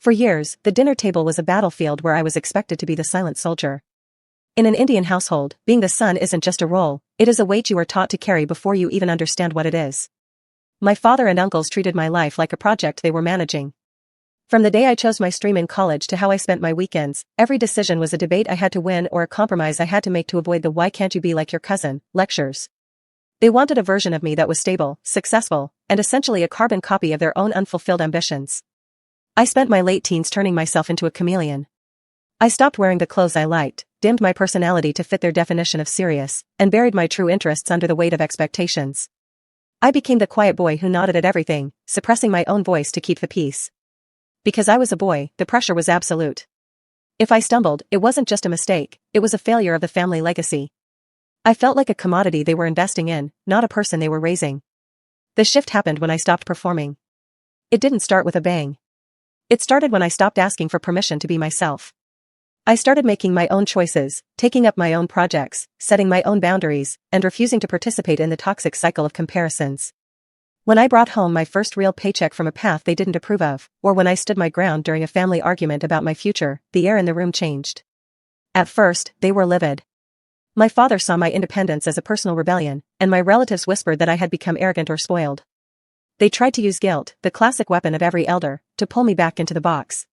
For years, the dinner table was a battlefield where I was expected to be the silent soldier. In an Indian household, being the son isn't just a role, it is a weight you are taught to carry before you even understand what it is. My father and uncles treated my life like a project they were managing. From the day I chose my stream in college to how I spent my weekends, every decision was a debate I had to win or a compromise I had to make to avoid the "why can't you be like your cousin" lectures. They wanted a version of me that was stable, successful, and essentially a carbon copy of their own unfulfilled ambitions. I spent my late teens turning myself into a chameleon. I stopped wearing the clothes I liked, dimmed my personality to fit their definition of serious, and buried my true interests under the weight of expectations. I became the quiet boy who nodded at everything, suppressing my own voice to keep the peace. Because I was a boy, the pressure was absolute. If I stumbled, it wasn't just a mistake, it was a failure of the family legacy. I felt like a commodity they were investing in, not a person they were raising. The shift happened when I stopped performing. It didn't start with a bang. It started when I stopped asking for permission to be myself. I started making my own choices, taking up my own projects, setting my own boundaries, and refusing to participate in the toxic cycle of comparisons. When I brought home my first real paycheck from a path they didn't approve of, or when I stood my ground during a family argument about my future, the air in the room changed. At first, they were livid. My father saw my independence as a personal rebellion, and my relatives whispered that I had become arrogant or spoiled. They tried to use guilt, the classic weapon of every elder, to pull me back into the box.